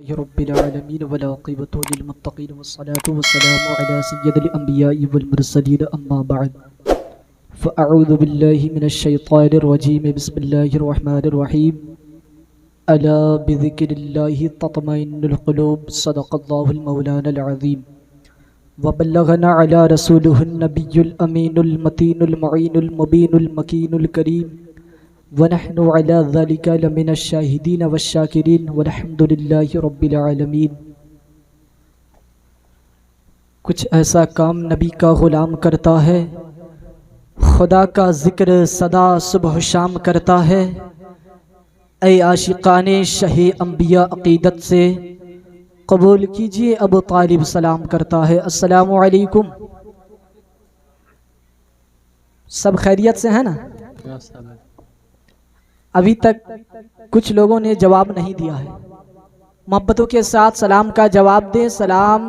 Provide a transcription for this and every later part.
रब्बिल आलमीन वल आक़िबतु लिल मुत्तक़ीन वस्सलातु वस्सलामु अला सय्यिदिल अंबियाइ वल मुरसलीन अम्मा बअद फ़अऊज़ु बिल्लाहि मिनश शैतानिर रजीम बिस्मिल्लाहिर रहमानिर रहीम अला बिज़िक्रिल्लाहि तत्मइन्नुल क़ुलूब सदक़ल्लाहुल मौलानाल अज़ीम व बल्लगना अला रसूलिहिन नबियुल अमीनुल मतीनुल मुईनुल मुबीनुल मकीनुल करीम वनहनु अला ज़ालिका लमिनश शाहिदीन वश्शाकिरीन वल्हम्दुलिल्लाहि रब्बिल आलमीन। कुछ ऐसा काम नबी का ग़ुलाम करता है, खुदा का ज़िक्र सदा सुबह शाम करता है। ऐ आशिक़ाने शहे अंबिया अक़ीदत से कबूल कीजिए अबू तालिब सलाम करता है। अस्सलामु अलैकुम। सब खैरियत से है ना? अभी तक कुछ लोगों ने जवाब नहीं दिया है। मोहब्बतों के साथ सलाम का जवाब दें। सलाम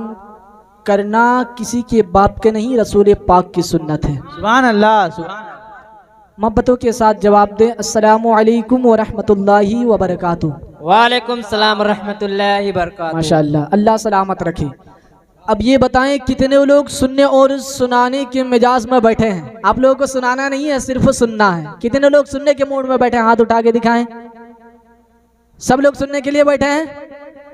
करना किसी के बाप के नहीं, रसूल पाक की सुन्नत है। सुभान अल्लाह, सुभान अल्लाह। मोहब्बतों के साथ जवाब दें। अस्सलामु अलैकुम व रहमतुल्लाहि व बरकातुहू। वालेकुम सलाम व रहमतुल्लाहि व बरकातुहू। माशाअल्लाह, अल्लाह सलामत रखे। अब ये बताएं कितने लोग सुनने और सुनाने के मिजाज में बैठे हैं? आप लोगों को सुनाना नहीं है, सिर्फ सुनना है। कितने लोग सुनने के मूड में बैठे हैं? हाथ उठा के दिखाएं। सब लोग सुनने के लिए बैठे हैं?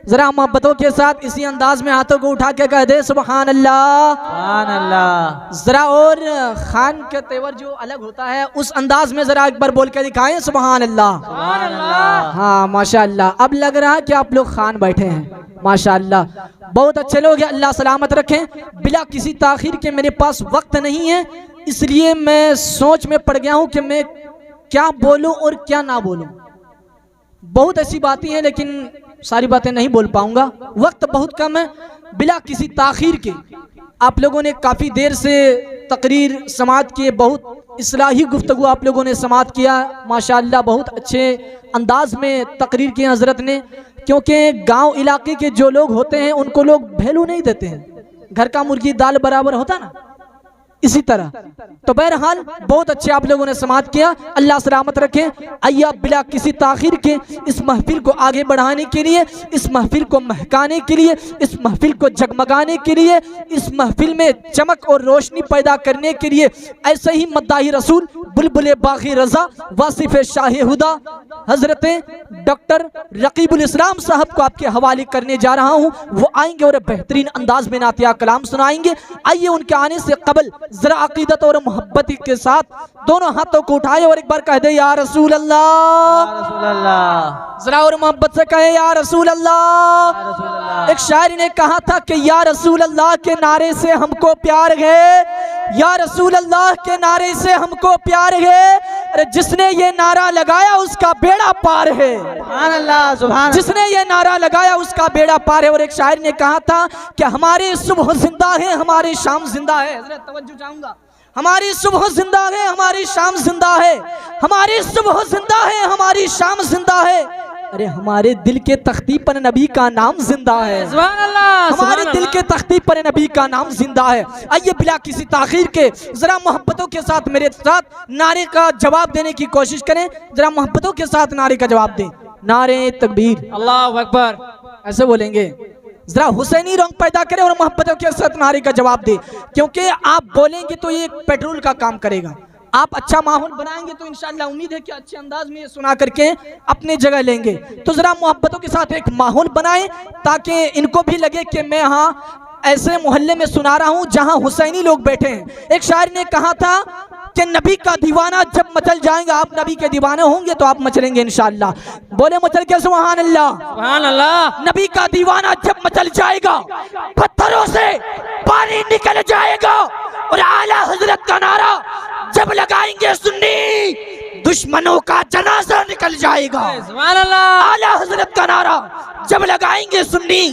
जरा मोहब्बतों के साथ इसी अंदाज में हाथों को उठा के कह दे सुभान अल्लाह, सुभान अल्लाह। जरा और खान के तेवर जो अलग होता है उस अंदाज में जरा एक बार बोल के दिखाएं सुभान अल्लाह, सुभान अल्लाह। हाँ माशाअल्लाह, अब लग रहा है कि आप लोग खान बैठे हैं। माशाअल्लाह, बहुत अच्छे लोग हैं। अल्लाह सलामत रखें। बिला किसी ताखीर के मेरे पास वक्त नहीं है, इसलिए मैं सोच में पड़ गया हूं कि मैं क्या बोलूं और क्या ना बोलूं। बहुत ऐसी बातें हैं लेकिन सारी बातें नहीं बोल पाऊंगा, वक्त बहुत कम है। बिला किसी ताखीर के आप लोगों ने काफ़ी देर से तकरीर समात किए, बहुत इस्लाही गुफ्तगू आप लोगों ने समात किया। माशाअल्लाह, बहुत अच्छे अंदाज में तकरीर की हजरत ने, क्योंकि गांव इलाके के जो लोग होते हैं उनको लोग वैल्यू नहीं देते हैं। घर का मुर्गी दाल बराबर होता ना, इसी तरह। तो बहरहाल बहुत अच्छे आप लोगों ने समात किया। अल्लाह सलामत रखे। आइए बिला किसी ताखीर के इस महफिल को आगे बढ़ाने के लिए, इस महफिल को महकाने के लिए, इस महफिल को जगमगाने के लिए, इस महफिल में चमक और रोशनी पैदा करने के लिए ऐसे ही मद्दाही रसूल बुलबुल बागी रजा वासिफ शाह हुदा हजरत डॉक्टर रकीबुल इस्लाम साहब को आपके हवाले करने जा रहा हूँ। वो आएंगे और बेहतरीन अंदाज में नातिया कलाम सुनाएंगे। आइए उनके आने से कबल जरा अकीदत और मोहब्बत के साथ दोनों हाथों को उठाए और एक बार कह दे या रसूल अल्लाह, या रसूल अल्लाह। जरा और मोहब्बत से कहे या रसूल अल्लाह, या रसूल अल्लाह। एक शायर ने कहा था कि या रसूल अल्लाह के नारे से हमको प्यार है, या रसूल अल्लाह के नारे से हमको प्यार है। अरे जिसने ये नारा लगाया उसका बेड़ा पार है। सुभान अल्लाह, सुभान। जिसने ये नारा लगाया उसका बेड़ा पार है। और एक शायर ने कहा था कि हमारे सुबह जिंदा है, हमारी शाम जिंदा है। हजरत तवज्जो चाहूंगा। हमारी सुबह जिंदा है, हमारी शाम जिंदा है। हमारी सुबह जिंदा है, हमारी शाम जिंदा है। अरे हमारे दिल के तख्ती पर नबी का नाम जिंदा है। सुभान अल्लाह। हमारे दिल के तख्ती पर नबी का नाम जिंदा है। आइए बिला किसी ताखीर के जरा मोहब्बतों के साथ मेरे साथ नारे का जवाब देने की कोशिश करें। जरा मोहब्बतों के साथ नारे का जवाब दें। नारे तकबीर, अल्लाहु अकबर, ऐसे बोलेंगे। जरा हुसैनी रंग पैदा करें और मोहब्बतों के साथ नारे का जवाब दें, क्योंकि आप बोलेंगे तो ये पेट्रोल का काम करेगा। आप अच्छा माहौल बनाएंगे तो इंशाअल्लाह उम्मीद है कि अच्छे अंदाज में ये सुना करके अपनी जगह लेंगे। तो जरा मोहब्बतों के साथ एक माहौल बनाएं ताकि इनको भी लगे कि मैं यहाँ ऐसे मोहल्ले में सुना रहा हूँ जहाँ हुसैनी लोग बैठे हैं। एक शायर ने कहा था कि नबी का दीवाना जब मचल जाएगा, आप नबी के दीवाने होंगे तो आप मचलेंगे इंशाअल्लाह। बोले मचल के सुभान अल्लाह, सुभान अल्लाह। नबी का दीवाना जब मचल जाएगा, पत्थरों से पानी निकल जाएगा। और आला हजरत का नारा जब लगाएंगे सुन्नी, दुश्मनों का जनाजा निकल जाएगा। सुभान अल्लाह। आला हजरत का नारा जब लगाएंगे सुन्नी,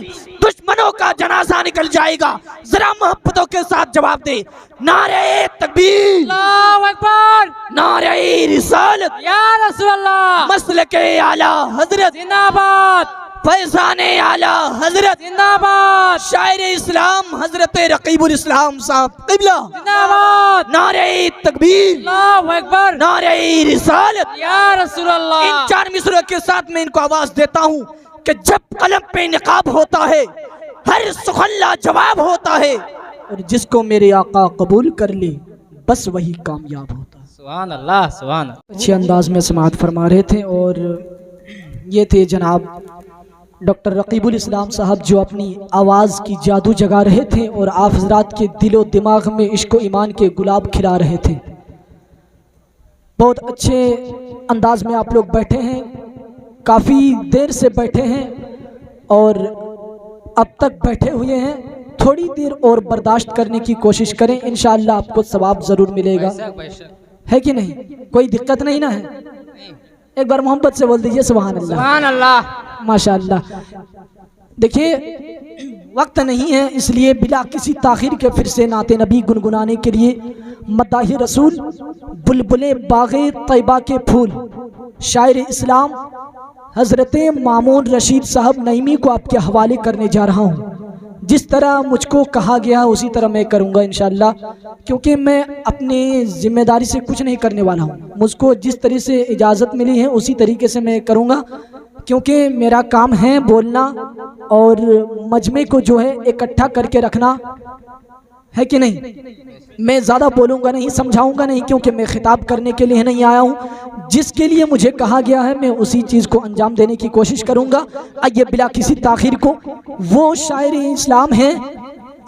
दुश्मनों का जनाजा निकल जाएगा। जरा मोहब्बतों के साथ जवाब दे। नारे तकबीर, अल्लाहु अकबर, नारे रिसालत, या रसूल अल्लाह, मसलके आला हजरत जिंदाबाद, फैज़ाने आला हजरत जिंदाबाद, शायर इस्लाम हजरत रकीबुल इस्लाम साहब क़िबला जिंदाबाद। नारे तकबीर, अल्लाहु अकबर, नारे रिसालत, या रसूल अल्लाह। इन चार मिसरों के साथ मैं इनको आवाज देता हूँ। कि जब कलम पे निकाब होता है हर सुखल्ला जवाब होता है, और जिसको मेरे आका कबूल कर ले बस वही कामयाब होता है। सुभान अल्लाह, सुभान। अच्छे अंदाज में समाअत फरमा रहे थे। और ये थे जनाब डॉक्टर रकीबुल इस्लाम साहब, जो अपनी आवाज़ की जादू जगा रहे थे और आप हज़रात के दिलो दिमाग में इश्क ईमान के गुलाब खिला रहे थे। बहुत अच्छे अंदाज में आप लोग बैठे हैं, काफ़ी देर से बैठे हैं और अब तक बैठे हुए हैं। थोड़ी देर और बर्दाश्त करने की कोशिश करें, इंशाअल्लाह आपको सवाब ज़रूर मिलेगा, है कि नहीं? कोई दिक्कत नहीं ना है? एक बार मोहब्बत से बोल दीजिए सुभान अल्लाह, सुभान अल्लाह, माशाअल्लाह। देखिए वक्त नहीं है, इसलिए बिला किसी ताखीर के फिर से नाते नबी गुनगुनाने के लिए मदाही रसूल बुलबुले बागे तैयबा के फूल शायर इस्लाम हज़रत मामून रशीद साहब नईमी को आपके हवाले करने जा रहा हूँ। जिस तरह मुझको कहा गया उसी तरह मैं करूँगा इंशाअल्लाह, क्योंकि मैं अपनी ज़िम्मेदारी से कुछ नहीं करने वाला हूँ। मुझको जिस तरह से इजाज़त मिली है उसी तरीके से मैं करूँगा, क्योंकि मेरा काम है बोलना और मजमे को जो है इकट्ठा करके रखना, है कि नहीं? मैं ज़्यादा बोलूँगा नहीं, समझाऊँगा नहीं, क्योंकि मैं खिताब करने के लिए नहीं आया हूँ। जिसके लिए मुझे कहा गया है मैं उसी चीज़ को अंजाम देने की कोशिश करूँगा। आइए बिला किसी ताखीर को, वो शायर इस्लाम है,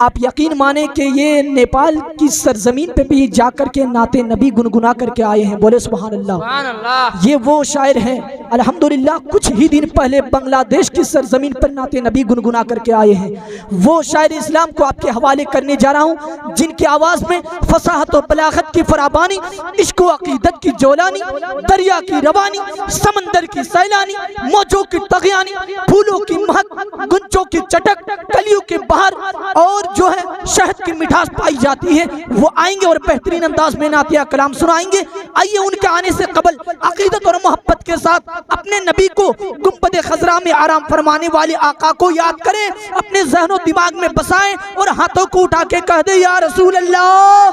आप यकीन माने कि ये नेपाल की सरजमीन पे भी जाकर के नाते नबी गुनगुना करके आए हैं। बोले सुभान अल्लाह, सुभान अल्लाह। ये वो शायर हैं अल्हम्दुलिल्लाह, कुछ ही दिन पहले बांग्लादेश की सरजमीन पर नाते नबी गुनगुना करके आए हैं। वो शायर इस्लाम को आपके हवाले करने जा रहा हूँ, जिनकी आवाज़ में फसाहत और बलागत की फराबानी, इश्क व अकीदत की जोलानी, दरिया की रवानी, समंदर की सैलानी, मौजों की तगयानी, फूलों की महक, गुंजों की चटक, कलियों के बहार और जो है शहद की मिठास पाई जाती है, वो आएंगे और बेहतरीन अंदाज में नातिया कलाम सुनाएंगे। आइए उनके आने से कबल अकीदत और मोहब्बत के साथ अपने नबी को गुंबद खजरा में आराम फरमाने वाले आका को याद करें, अपने ज़हनो दिमाग में बसाएं और हाथों को उठा के कह दे या रसूल अल्लाह,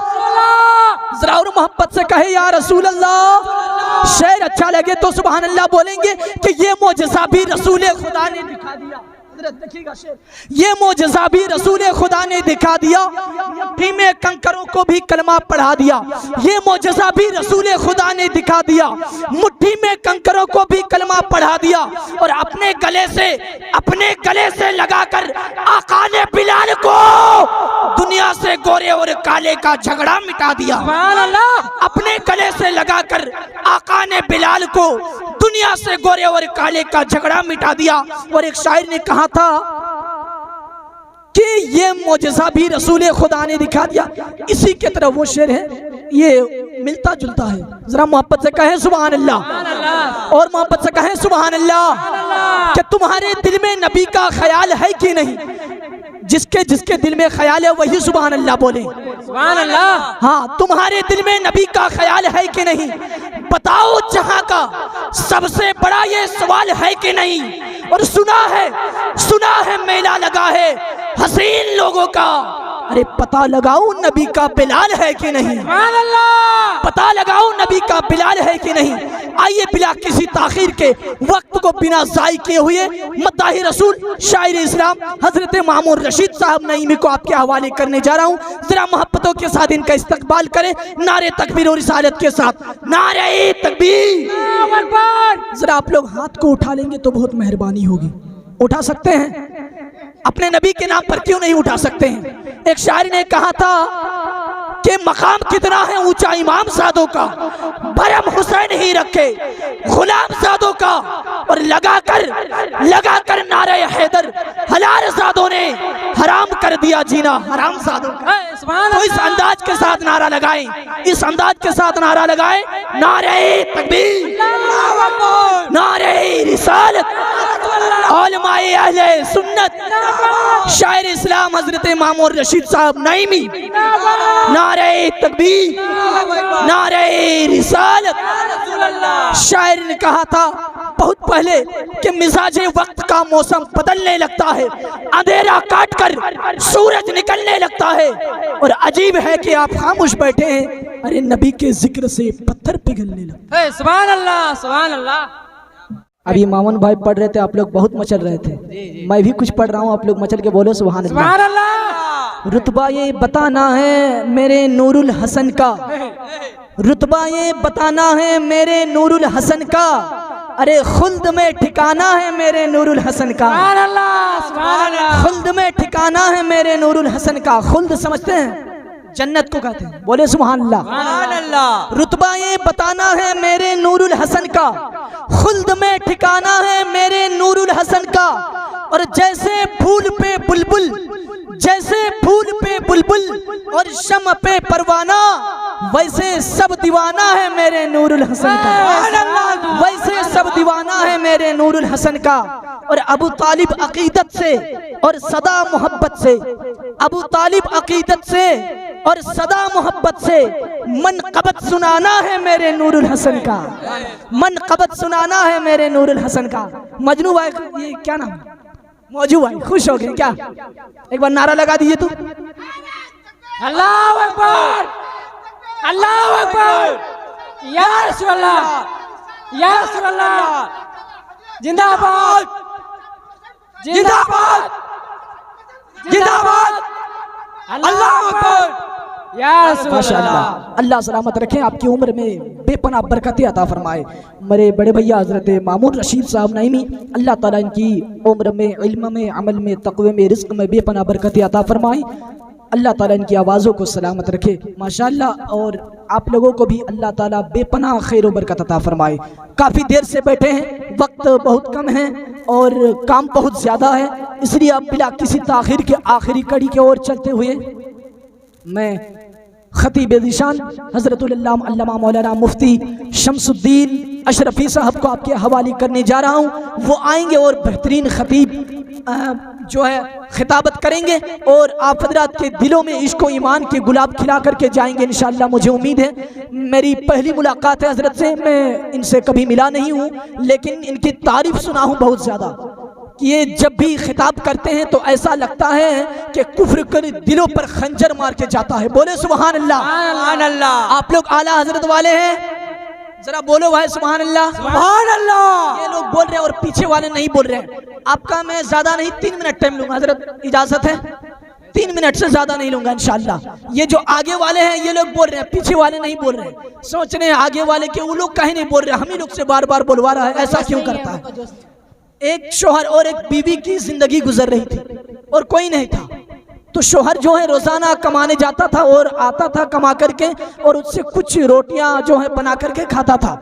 जरा और मोहब्बत से कहे या रसूल अल्लाह। शेर अच्छा लगे तो सुभान अल्लाह बोलेंगे कि ये मोजज़ा भी रसूल खुदा ने दिखा दिया। देखिएगा शेर, ये मोजज़ा भी रसूल खुदा ने दिखा दिया, मुट्ठी में कंकरों को भी कलमा पढ़ा दिया। ये मोजज़ा भी रसूल खुदा ने दिखा दिया, मुट्ठी में कंकरों को भी कलमा पढ़ा दिया, और अपने गले से लगाकर आका ने बिलाल को दुनिया से गोरे और काले का झगड़ा मिटा दिया। सुभान अल्लाह। अपने गले से लगाकर आका ने बिलाल को दुनिया से गोरे और काले का झगड़ा मिटा दिया। और एक शायर ने कहा था कि ये मोजज़ा भी रसूल खुदा ने दिखा दिया। इसी के तरह वो शेर है, ये मिलता जुलता है। जरा मोहब्बत से कहें सुभान अल्लाह, और मोहब्बत से कहें सुभान अल्लाह। कि तुम्हारे दिल में नबी का ख्याल है कि नहीं? जिसके दिल में ख्याल है वही सुभान अल्लाह बोले। सुभान अल्लाह। हाँ, तुम्हारे दिल में नबी का ख्याल है कि नहीं? बताओ जहां का सबसे बड़ा ये सवाल है कि नहीं? और सुना है मेला लगा है हसीन लोगों का, अरे पता लगाओ नबी का बिलाल है कि नहीं? सुभान अल्लाह। पता लगाओ नबी का बिलाल है कि नहीं? आइए बिला किसी ताखीर के, वक्त को बिना ज़ाय किए हुए मद्दाही रसूल शायर इस्लाम हजरत मामून रशीद साहब नईमी को आपके हवाले करने जा रहा हूँ। जरा मोहब्बतों के साथ इनका इस्तकबाल करें, नारे तकबीर और रिसालत के साथ। नारे तकबीर। जरा आप लोग हाथ को उठा लेंगे तो बहुत मेहरबानी होगी। उठा सकते हैं? अपने नबी के नाम पर क्यों नहीं उठा सकते हैं? एक शायर ने कहा था कि मकाम कितना है ऊंचा इमाम सादों का, बरम हुसैन ही रखे गुलाम सादों का, और लगाकर नारे हैदर हलाल सादों ने हराम कर दिया जीना हराम सादों का। तो इस अंदाज के साथ नारा लगाएं, इस अंदाज के साथ नारा लगाएं। नारे तकबीर, नारे रिसालत, उलमाए अहले सुन्नत, शायर इस्लाम हजरत मामून रशीद साहब नईमी। नारे तकबीर, नारे रिसालत। शायर ने कहा था बहुत पहले कि मिजाजे वक्त का मौसम बदलने लगता है, अंधेरा काट कर सूरज निकलने लगता है, और अजीब है कि आप खामोश बैठे हैं, अरे नबी के जिक्र से पत्थर पिघलने लगता है। सुभान अल्लाह, सुभान अल्लाह। अभी मामन भाई पढ़ रहे थे, आप लोग बहुत मचल रहे थे। मैं भी कुछ पढ़ रहा हूँ, आप लोग मचल के बोलो सुभान अल्लाह। सुभान अल्लाह। रुतबा ये बताना है मेरे नूरुल हसन का, रुतबा ये बताना है मेरे नूरुल हसन का, अरे खुल्द में ठिकाना है मेरे नूरुल हसन का। सुभान अल्लाह, सुभान अल्लाह। खुल्द में ठिकाना है मेरे नूरुल हसन का। खुल्द समझते हैं? जन्नत को कहते हैं, बोले सुभान अल्लाह। सुभान अल्लाह। रुतबा ये बताना है मेरे नूरुल हसन का, खुल्द में ठिकाना है मेरे नूरुल हसन का, और जैसे फूल पे बुलबुल, जैसे फूल पे बुलबुल और शम पे परवाना, वैसे सब दीवाना है मेरे नूरुल हसन का, वैसे सब दीवाना है मेरे नूरुल हसन का। और अबू तालिब अकीदत से और सदा मोहब्बत से, अबू तालिब अकीदत से और सदा मोहब्बत से मनक़बत सुनाना है मेरे नूरुल हसन का, मनक़बत सुनाना है मेरे नूरुल हसन का। मजनू भाई, ये क्या नाम? मौजू भाई, खुश हो गए क्या? एक बार नारा लगा दीजिए तो। अल्लाहु अकबर, अल्लाहु अकबर, या रसूल अल्लाह, या रसूल अल्लाह, जिंदाबाद, जिंदाबाद, जिंदाबाद, अल्लाहु अकबर, या रसूल माशाअल्लाह, अल्लाह। अल्लाह सलामत रखें, आपकी उम्र में बेपनाह बरकतें अता फरमाए। मेरे बड़े भैया हजरत मामून रशीद साहब नईमी, अल्लाह ताला इनकी उम्र में, इल्म में, अमल में, तक़वे में, रिज़्क़ में बेपनाह बरकतें अता फरमाए। अल्लाह ताला इनकी आवाज़ों को सलामत रखे माशाअल्लाह। और आप लोगों को भी अल्लाह ताला बेपनाह खैर व बरकत अता फरमाए। काफ़ी देर से बैठे हैं, वक्त बहुत कम है और काम बहुत ज़्यादा है, इसलिए अब बिला किसी ताख़ीर के आखिरी कड़ी की ओर चलते हुए मैं खतीब ज़ीशान हज़रतुल अल्लामा मौलाना मुफ्ती शमसुद्दीन अशरफी साहब को आपके हवाले करने जा रहा हूँ। वो आएंगे और बेहतरीन खतीब जो है खिताबत करेंगे और आप हजरात के दिलों में इश्क व ईमान के गुलाब खिला करके जाएंगे इंशाअल्लाह। मुझे उम्मीद है, मेरी पहली मुलाकात है हजरत से, मैं इनसे कभी मिला नहीं हूँ, लेकिन इनकी तारीफ सुना हूँ बहुत ज़्यादा कि ये जब भी खिताब करते हैं तो ऐसा लगता है कि कुफ्र कर दिलों पर खंजर मार के जाता है। बोले सुभान अल्लाह, सुभान अल्लाह। आप लोग आला हजरत वाले हैं, जरा बोलो भाई सुभान अल्लाह। सुभान अल्लाह। ये लोग बोल रहे हैं और पीछे वाले नहीं बोल रहे हैं। आपका मैं ज्यादा नहीं 3 मिनट टाइम लूंगा हजरत, इजाजत है? 3 मिनट से ज्यादा नहीं लूंगा इंशाअल्लाह। ये जो आगे वाले हैं ये लोग बोल रहे हैं, पीछे वाले नहीं बोल रहे हैं। सोच रहे हैं आगे वाले के वो लोग कहीं नहीं बोल रहे, हम ही लोग से बार बार बुलवा रहा है, ऐसा क्यों करता है? एक शोहर और एक बीवी की जिंदगी गुजर रही थी और कोई नहीं था, तो शोहर जो है रोजाना कमाने जाता था और आता था कमा करके और उससे कुछ रोटियां जो है बना करके खाता था।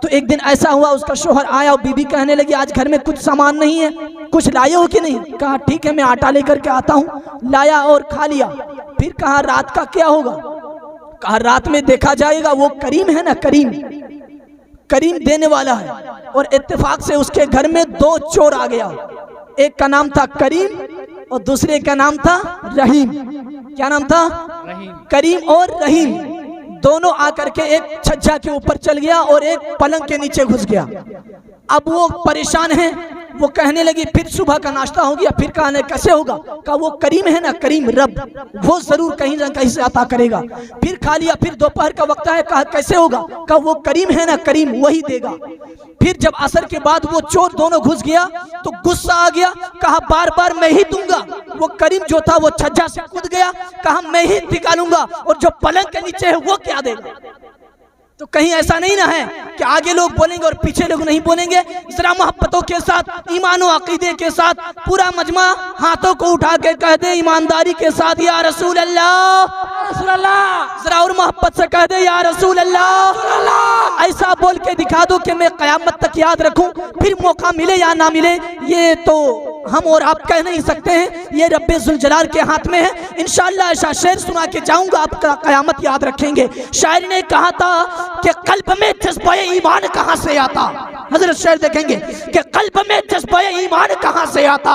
तो एक दिन ऐसा हुआ, उसका शोहर आया और बीवी कहने लगी आज घर में कुछ सामान नहीं है, कुछ लाए हो कि नहीं? कहा ठीक है मैं आटा लेकर के आता हूँ। लाया और खा लिया। फिर कहा रात का क्या होगा? कहा रात में देखा जाएगा, वो करीम है ना, करीम, करीम देने वाला है। और इत्तेफाक से उसके घर में 2 चोर आ गया, एक का नाम था करीम और दूसरे का नाम था रहीम। क्या नाम था? करीम और रहीम। दोनों आकर के एक छज्जा के ऊपर चल गया और एक पलंग के नीचे घुस गया। अब वो परेशान है, वो कहने लगी फिर सुबह का नाश्ता हो गया, फिर कहने कैसे होगा? कहा वो करीम है ना, करीम रब, वो जरूर कहीं ना कहीं से अता करेगा। फिर खा लिया, फिर दोपहर का वक्त है, कहा कैसे होगा? कहा वो करीम है ना, करीम वही देगा। फिर जब असर के बाद वो चोर दोनों घुस गया तो गुस्सा आ गया, कहा बार बार मैं ही दूंगा। वो करीम जो था वो छज्जा से कूद गया, कहा मैं ही निकालूंगा, और जो पलंग के नीचे है वो क्या देगा? तो कहीं ऐसा नहीं ना है कि आगे लोग बोलेंगे और पीछे लोग नहीं बोलेंगे। जरा मोहब्बतों के साथ, ईमान और अकीदे के साथ पूरा मजमा हाथों को उठा के कह दे ईमानदारी के साथ या रसूल अल्लाह, रसूल अल्लाह। जरा और मोहब्बत से कह दे या रसूल अल्लाह। ऐसा बोल के दिखा दो कि मैं क़यामत तक याद रखूं, फिर मौका मिले या ना मिले ये तो हम और आप कह नहीं सकते हैं, ये रब्बे जुल जलाल के हाथ में है। इंशाअल्लाह ऐसा शेर सुना के जाऊंगा, आप क़यामत याद रखेंगे। शायर ने कहा था कि कल्ब में जज्बा ईमान कहाँ से आता? हजरत शेर देखेंगे कि कल्ब में जज्बा ईमान कहाँ से आता?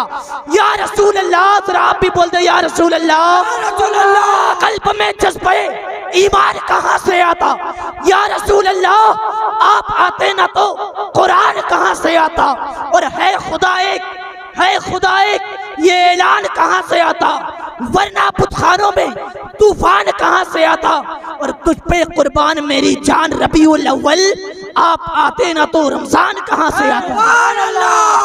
या रसूल अल्लाह, जरा आप भी बोल दे या रसूल अल्लाह, रसूल अल्लाह। कल्ब में जज्बा ईमान कहाँ से आता? या रसूल अल्लाह, आप आते ना तो कुरान कहाँ से आता? और है खुदा एक, है खुदा एक, ये ऐलान कहाँ से आता? वरना बुतखानों में तूफान कहाँ से आता? और तुझ पे कुर्बान मेरी जान रबीउल अव्वल आप आते ना तो रमजान कहाँ से आता।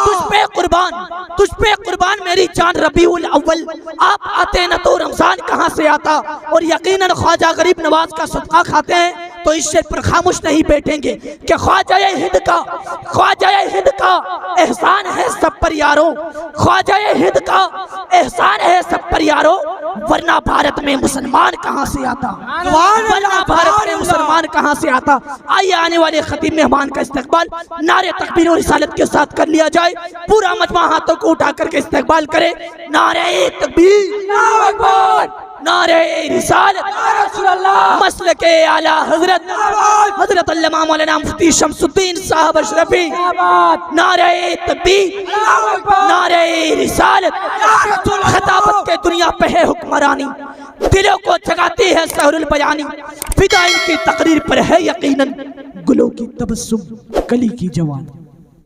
तुझ पे कुर्बान मेरी जान रबीउल अव्वल, आप आते ना तो रमजान कहाँ से आता। और यकीनन ख्वाजा गरीब नवाज का सदका खाते हैं तो इस शेर पर खामोश नहीं बैठेंगे कि ख्वाजा हिंद का एहसान है सब पर यारों, ख्वाजा हिंद का एहसान है सब पर यारों, वरना भारत में मुसलमान कहाँ से आता, वरना भारत में मुसलमान कहाँ से आता। आइए आने वाले खतीब मेहमान का इस्तकबाल नारे तकबीर और रिसालत के साथ कर लिया जाए। पूरा मजमा हाथों को उठा करके इस्तकबाल करे। नारे तकबीर, नारे रिसालत, मसल के आला हजरत अल्लामा मौलाना मुफ्ती शमसुद्दीन साहब अशरफी। नारे तकबीर, नारे रिसालत, खिताबत के दुनिया पे है हुक्मरानी, दिलों को जगाती है सहरुल बयानी, फिदा इनकी तकरीर पर है यकीनन गुलों की तबस्सुम कली की जवानी।